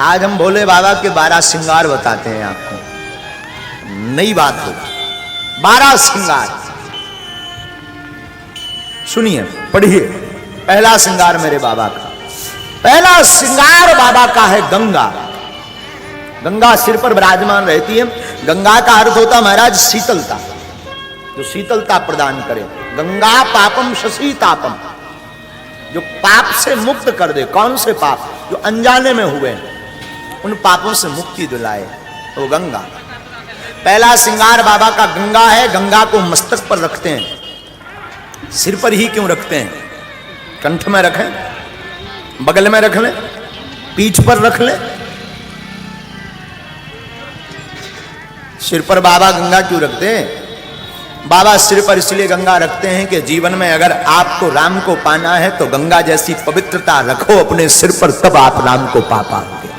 आज हम भोले बाबा के 12 श्रृंगार बताते हैं आपको। नई बात हो, 12 श्रृंगार सुनिए, पढ़िए। पहला श्रृंगार मेरे बाबा का, पहला श्रृंगार बाबा का है गंगा। गंगा सिर पर विराजमान रहती है। गंगा का अर्थ होता महाराज शीतलता, जो शीतलता प्रदान करे। गंगा पापम शशीतापम, जो पाप से मुक्त कर दे। कौन से पाप? जो अनजाने में हुए, उन पापों से मुक्ति दिलाए, वो गंगा। पहला श्रृंगार बाबा का गंगा है। गंगा को मस्तक पर रखते हैं। सिर पर ही क्यों रखते हैं? कंठ में रखें, बगल में रख लें, पीठ पर रख लें। सिर पर बाबा गंगा क्यों रखते हैं? बाबा सिर पर इसलिए गंगा रखते हैं कि जीवन में अगर आपको राम को पाना है तो गंगा जैसी पवित्रता रखो अपने सिर पर, तब आप राम को पा पाओगे।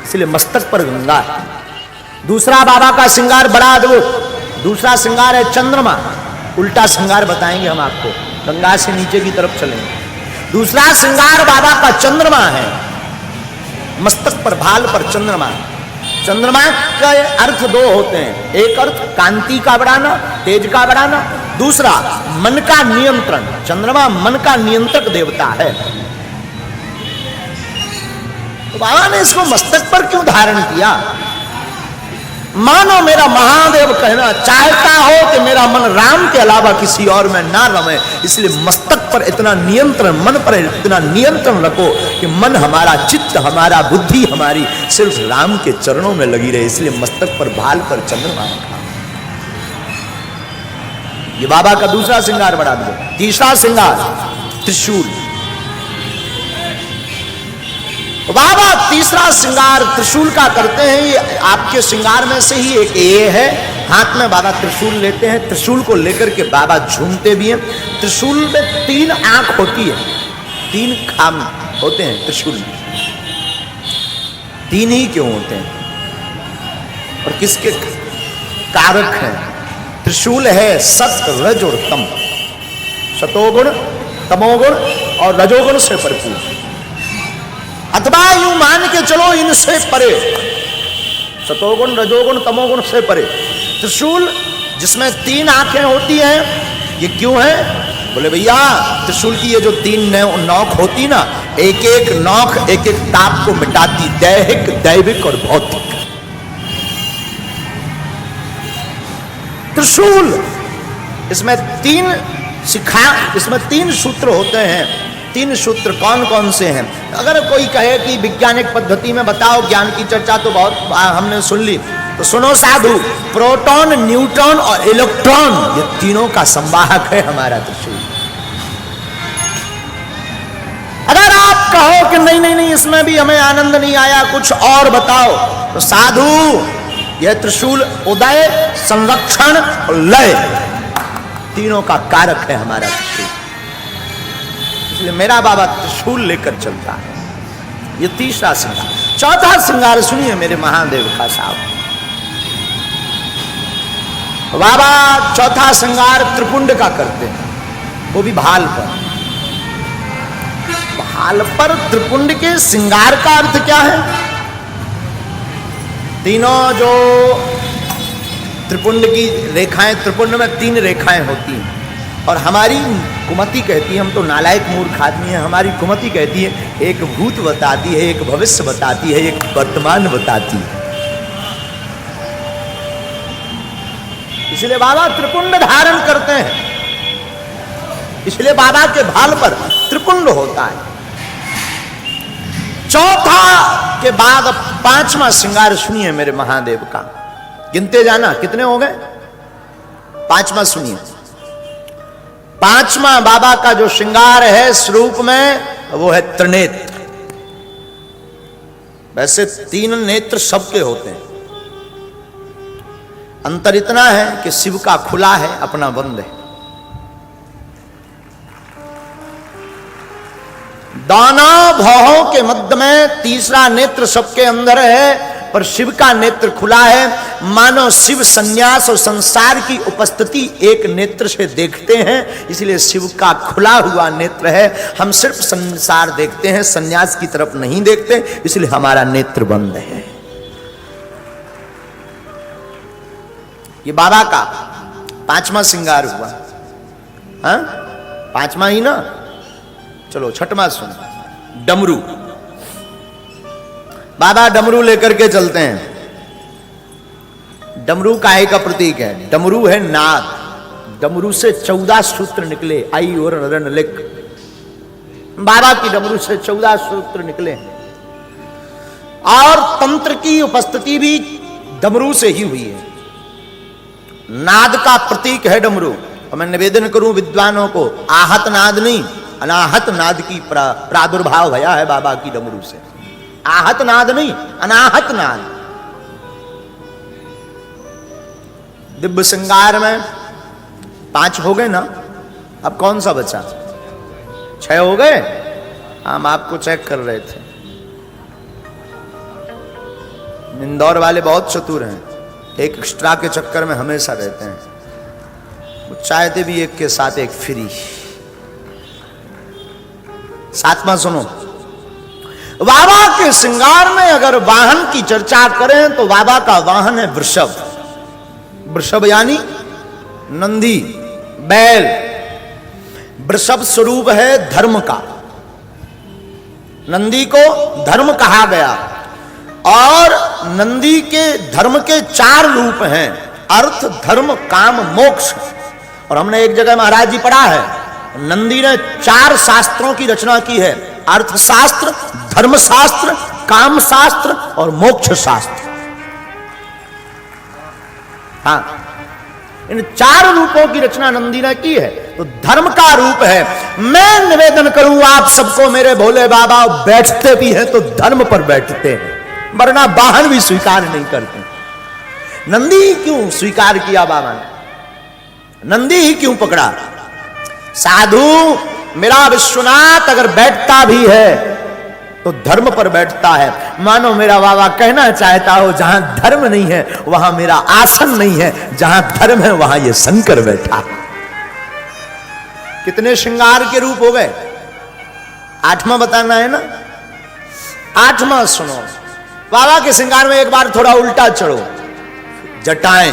इसलिए मस्तक पर गंगा है। दूसरा बाबा का श्रृंगार बड़ा अद्भुत। दूसरा श्रृंगार है चंद्रमा। उल्टा श्रृंगार बताएंगे हम आपको, गंगा से नीचे की तरफ चलेंगे। दूसरा श्रृंगार बाबा का चंद्रमा है। मस्तक पर, भाल पर चंद्रमा। चंद्रमा का अर्थ दो होते हैं। एक अर्थ कांति का बढ़ाना, तेज का बढ़ाना। दूसरा मन का नियंत्रण। चंद्रमा मन का नियंत्रक देवता है। तो बाबा ने इसको मस्तक पर क्यों धारण किया? मानो मेरा महादेव कहना चाहता हो कि मेरा मन राम के अलावा किसी और में ना रमे, इसलिए मस्तक पर इतना नियंत्रण, मन पर इतना नियंत्रण रखो कि मन हमारा, चित्त हमारा, बुद्धि हमारी सिर्फ राम के चरणों में लगी रहे। इसलिए मस्तक पर, भाल पर चंद्रमा रखा। ये बाबा का दूसरा श्रृंगार बढ़ा दो। तीसरा श्रृंगार त्रिशूल। बाबा तीसरा श्रृंगार त्रिशूल का करते हैं। ये आपके श्रृंगार में से ही एक ये है। हाथ में बाबा त्रिशूल लेते हैं। त्रिशूल को लेकर के बाबा झूमते भी हैं। त्रिशूल में 3 आंख होती है, 3 खाम होते हैं त्रिशूल में। 3 ही क्यों होते हैं और किसके कारक हैं? त्रिशूल है सत, रज और तम। सतोगुण, तमोगुण और रजोगुण से भरपूर, अथवा यूं मान के चलो इनसे परे, सतोगुण, रजोगुण, तमोगुण से परे। त्रिशूल जिसमें 3 आंखें होती हैं, ये क्यों है? बोले भैया त्रिशूल की ये जो 3 नोक होती ना, एक एक नोक एक एक ताप को मिटाती, दैहिक, दैविक और भौतिक। त्रिशूल इसमें 3 शिखा, इसमें 3 सूत्र होते हैं। 3 सूत्र कौन कौन से हैं? अगर कोई कहे कि वैज्ञानिक पद्धति में बताओ, ज्ञान की चर्चा तो बहुत हमने सुन ली, तो सुनो साधु। प्रोटॉन, न्यूट्रॉन और इलेक्ट्रॉन, ये तीनों का संवाहक है हमारा त्रिशूल। अगर आप कहो कि नहीं नहीं नहीं इसमें भी हमें आनंद नहीं आया, कुछ और बताओ, तो साधु यह त्रिशूल उदय, संरक्षण और लय, तीनों का कारक है हमारा त्रिशूल। इसलिए मेरा बाबा त्रिशूल लेकर चलता है। ये तीसरा श्रृंगार। चौथा श्रृंगार सुनिए मेरे महादेव का साहब। बाबा चौथा श्रृंगार त्रिपुंड का करते हैं, वो भी भाल पर। भाल पर त्रिपुंड के श्रृंगार का अर्थ क्या है? तीनों जो त्रिपुंड की रेखाएं, त्रिपुंड में 3 रेखाएं होती हैं और हमारी कुमति कहती है, हम तो नालायक मूर्ख आदमी हैं, हमारी कुमति कहती है एक भूत बताती है, एक भविष्य बताती है, एक वर्तमान बताती है। इसलिए बाबा त्रिपुंड धारण करते हैं। इसलिए बाबा के भाल पर त्रिपुंड होता है। चौथा के बाद 5वां श्रृंगार सुनिए मेरे महादेव का। गिनते जाना कितने हो गए? 5वां सुनिए। 5वां बाबा का जो श्रृंगार है स्वरूप में, वो है त्रिनेत्र। वैसे 3 नेत्र सबके होते हैं, अंतर इतना है कि शिव का खुला है, अपना बंद है। दोनों भौहों के मध्य में तीसरा नेत्र सबके अंदर है, पर शिव का नेत्र खुला है। मानो शिव संन्यास और संसार की उपस्थिति एक नेत्र से देखते हैं, इसलिए शिव का खुला हुआ नेत्र है। हम सिर्फ संसार देखते हैं, संन्यास की तरफ नहीं देखते, इसलिए हमारा नेत्र बंद है। ये बाबा का 5वां श्रृंगार हुआ। हाँ, 5वां ही ना, चलो 6वां सुन। डमरू, बाबा डमरू लेकर के चलते हैं। डमरू काहे का प्रतीक है? डमरू है नाद। डमरू से 14 सूत्र निकले। आई और नरन लिख, बाबा की डमरू से 14 सूत्र निकले और तंत्र की उपस्थिति भी डमरू से ही हुई है। नाद का प्रतीक है डमरू। और मैं निवेदन करूं विद्वानों को, आहत नाद नहीं, अनाहत नाद की प्रादुर्भाव भया है बाबा की डमरू से। आहत नाद नहीं, अनाहत नाद। दिव्य श्रृंगार में 5 हो गए ना, अब कौन सा बचा? 6 हो गए। हम आपको चेक कर रहे थे। इंदौर वाले बहुत चतुर हैं, एक एक्स्ट्रा के चक्कर में हमेशा रहते हैं। वो चाहते भी एक के साथ एक फ्री। 7वां सुनो। बाबा के श्रृंगार में अगर वाहन की चर्चा करें तो बाबा का वाहन है वृषभ। वृषभ यानी नंदी, बैल। वृषभ स्वरूप है धर्म का। नंदी को धर्म कहा गया। और नंदी के धर्म के 4 रूप हैं, अर्थ, धर्म, काम, मोक्ष। और हमने एक जगह महाराज जी पढ़ा है, नंदी ने 4 शास्त्रों की रचना की है, अर्थशास्त्र, धर्मशास्त्र, काम शास्त्र और मोक्ष शास्त्र। हाँ, इन 4 रूपों की रचना नंदी ने की है। तो धर्म का रूप है। मैं निवेदन करूं आप सबको, मेरे भोले बाबा बैठते भी हैं तो धर्म पर बैठते हैं, वरना वाहन भी स्वीकार नहीं करते। नंदी क्यों स्वीकार किया बाबा ने? नंदी ही क्यों पकड़ा? साधु मेरा विश्वनाथ अगर बैठता भी है तो धर्म पर बैठता है। मानो मेरा बाबा कहना चाहता हो, जहां धर्म नहीं है वहां मेरा आसन नहीं है, जहां धर्म है वहां ये शंकर बैठा। कितने श्रृंगार के रूप हो गए? 8वां बताना है ना। 8वां सुनो। बाबा के श्रृंगार में एक बार थोड़ा उल्टा चढ़ो। जटाएं,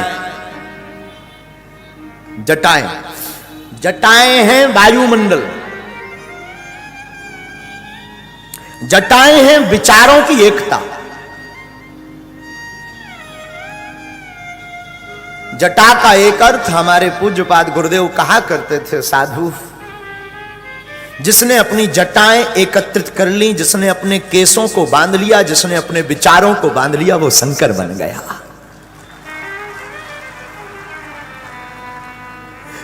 जटाएं, जटाएं हैं वायुमंडल। जटाएं हैं विचारों की एकता। जटा का एक अर्थ हमारे पूज्यपाद गुरुदेव कहा करते थे, साधु जिसने अपनी जटाएं एकत्रित कर ली, जिसने अपने केसों को बांध लिया, जिसने अपने विचारों को बांध लिया, वो शंकर बन गया।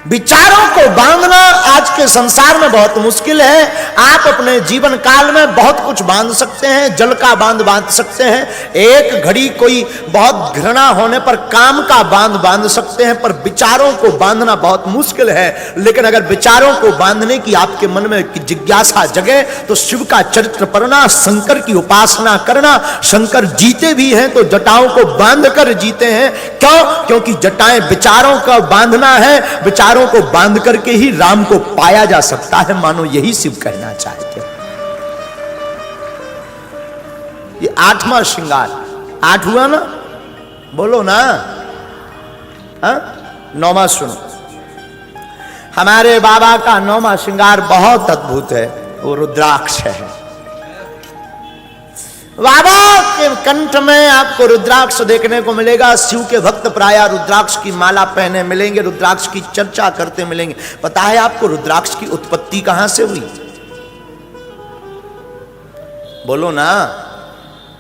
विचारों को बांधना आज के संसार में बहुत मुश्किल है। आप अपने जीवन काल में बहुत कुछ बांध सकते हैं, जल का बांध सकते हैं, एक घड़ी कोई बहुत घृणा होने पर काम का बांध सकते हैं, पर विचारों को बांधना बहुत मुश्किल है। लेकिन अगर विचारों को बांधने की आपके मन में जिज्ञासा जगे तो शिव का चरित्र पढ़ना, शंकर की उपासना करना। शंकर जीते भी हैं तो जटाओं को बांध कर जीते हैं। क्यों? क्योंकि जटाएं विचारों का बांधना है। विचारों को बांध करके ही राम को पाया जा सकता है। मानो यही शिव कहना चाहते हैं। ये 8वां श्रृंगार। 8 हुआ ना, बोलो ना। 9वां सुनो। हमारे बाबा का 9वां श्रृंगार बहुत अद्भुत है, वो रुद्राक्ष है। बाबा के कंठ में आपको रुद्राक्ष देखने को मिलेगा। शिव के भक्त प्रायः रुद्राक्ष की माला पहने मिलेंगे, रुद्राक्ष की चर्चा करते मिलेंगे। पता है आपको रुद्राक्ष की उत्पत्ति कहां से हुई? बोलो ना।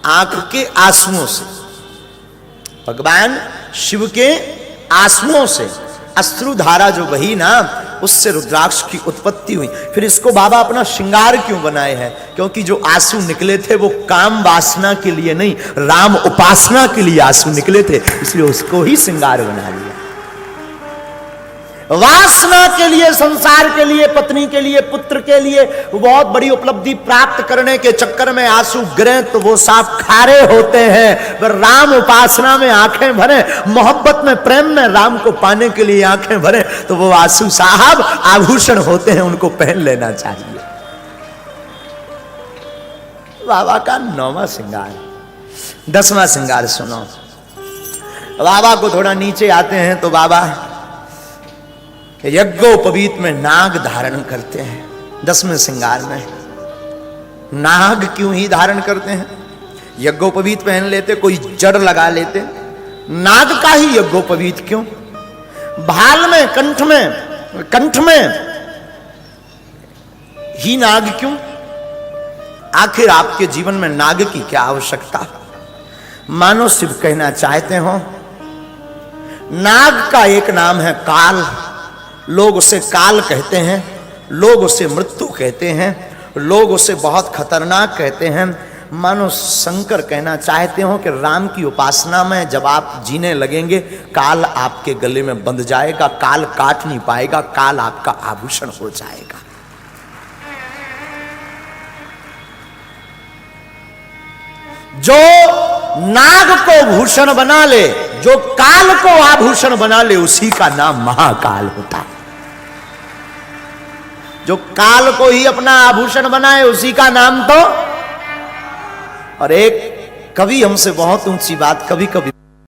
आंख के आंसुओं से, भगवान शिव के आंसुओं से अश्रुधारा जो बही ना, उससे रुद्राक्ष की उत्पत्ति हुई। फिर इसको बाबा अपना श्रृंगार क्यों बनाए हैं? क्योंकि जो आंसू निकले थे वो काम वासना के लिए नहीं, राम उपासना के लिए आंसू निकले थे, इसलिए उसको ही श्रृंगार बना लिया। वासना के लिए, संसार के लिए, पत्नी के लिए, पुत्र के लिए बहुत बड़ी उपलब्धि प्राप्त करने के चक्कर में आंसू गिरे तो वो साफ खारे होते हैं। पर राम उपासना में आंखें भरे, मोहब्बत में, प्रेम में राम को पाने के लिए आंखें भरे तो वो आंसू साहब आभूषण होते हैं, उनको पहन लेना चाहिए। बाबा का 9वां श्रृंगार। 10वां श्रृंगार सुनो। बाबा को थोड़ा नीचे आते हैं तो बाबा यज्ञोपवीत में नाग धारण करते हैं। 10वें श्रृंगार में नाग क्यों ही धारण करते हैं? यज्ञोपवीत पहन लेते, कोई जड़ लगा लेते, नाग का ही यज्ञोपवीत क्यों? भाल में, कंठ में ही नाग क्यों? आखिर आपके जीवन में नाग की क्या आवश्यकता? मानो शिव कहना चाहते हो नाग का एक नाम है काल। लोग उसे काल कहते हैं, लोग उसे मृत्यु कहते हैं, लोग उसे बहुत खतरनाक कहते हैं। मानो शंकर कहना चाहते हो कि राम की उपासना में जब आप जीने लगेंगे काल आपके गले में बंध जाएगा, काल काट नहीं पाएगा, काल आपका आभूषण हो जाएगा। जो नाग को भूषण बना ले, जो काल को आभूषण बना ले, उसी का नाम महाकाल होता है। जो काल को ही अपना आभूषण बनाए उसी का नाम तो। और एक कवि हमसे बहुत ऊंची बात कभी कभी